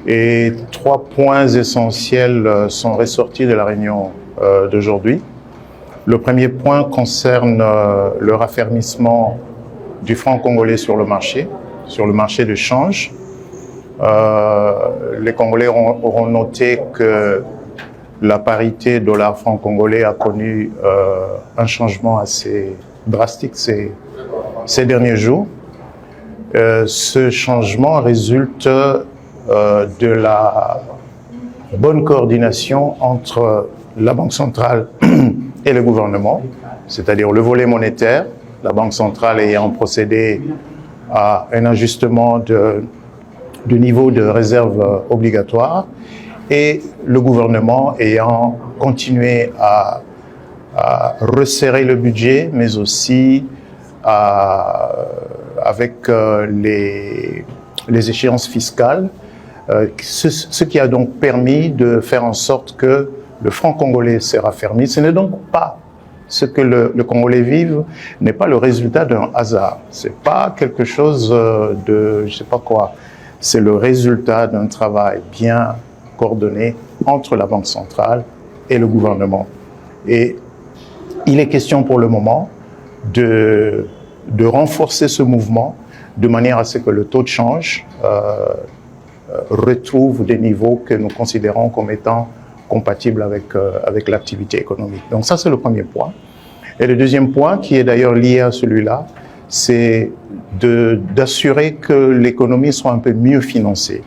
Et 3 points essentiels sont ressortis de la réunion d'aujourd'hui. Le premier point concerne le raffermissement du franc congolais sur le marché de change. Les Congolais auront noté que la parité dollar-franc congolais a connu un changement assez drastique ces derniers jours. Ce changement résulte de la bonne coordination entre la Banque centrale et le gouvernement, c'est-à-dire le volet monétaire, la Banque centrale ayant procédé à un ajustement du niveau de réserve obligatoire et le gouvernement ayant continué à resserrer le budget, mais aussi avec les échéances fiscales, ce qui a donc permis de faire en sorte que le franc congolais s'est raffermi. Ce n'est donc pas ce que le Congolais vive, n'est pas le résultat d'un hasard. C'est pas quelque chose de je sais pas quoi. C'est le résultat d'un travail bien coordonné entre la Banque centrale et le gouvernement. Et il est question pour le moment de renforcer ce mouvement de manière à ce que le taux de change retrouve des niveaux que nous considérons comme étant compatibles avec l'activité économique. Donc ça, c'est le premier point. Et le deuxième point, qui est d'ailleurs lié à celui-là, c'est d'assurer que l'économie soit un peu mieux financée.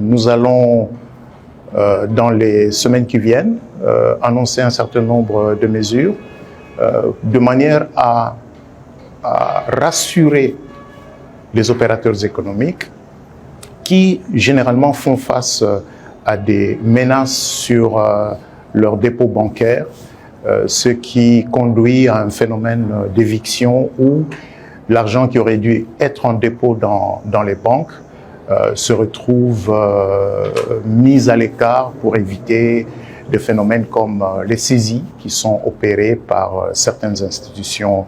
Nous allons, dans les semaines qui viennent, annoncer un certain nombre de mesures de manière à rassurer les opérateurs économiques qui, généralement, font face à des menaces sur leurs dépôts bancaires, ce qui conduit à un phénomène d'éviction où l'argent qui aurait dû être en dépôt dans les banques se retrouve mis à l'écart pour éviter des phénomènes comme les saisies qui sont opérées par certaines institutions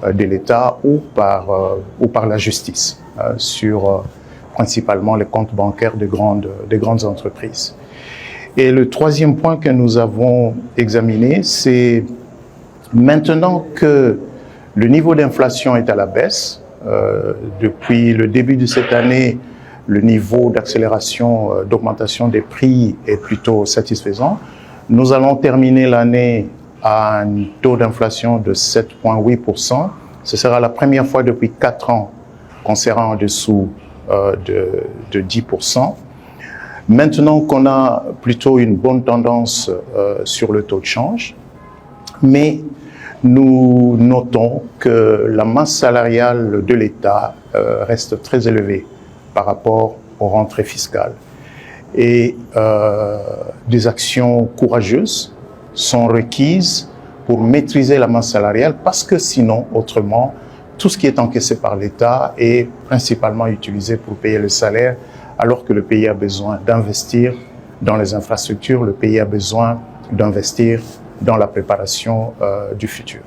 de l'État ou par la justice sur principalement les comptes bancaires des grandes entreprises. Et le troisième point que nous avons examiné, c'est maintenant que le niveau d'inflation est à la baisse, depuis le début de cette année, le niveau d'accélération, d'augmentation des prix est plutôt satisfaisant. Nous allons terminer l'année à un taux d'inflation de 7,8%. Ce sera la première fois depuis 4 ans qu'on sera en dessous de 10%. Maintenant qu'on a plutôt une bonne tendance sur le taux de change, mais nous notons que la masse salariale de l'État reste très élevée par rapport aux rentrées fiscales. Et des actions courageuses sont requises pour maîtriser la masse salariale parce que sinon, autrement, tout ce qui est encaissé par l'État est principalement utilisé pour payer le salaire, alors que le pays a besoin d'investir dans les infrastructures, le pays a besoin d'investir dans la préparation du futur.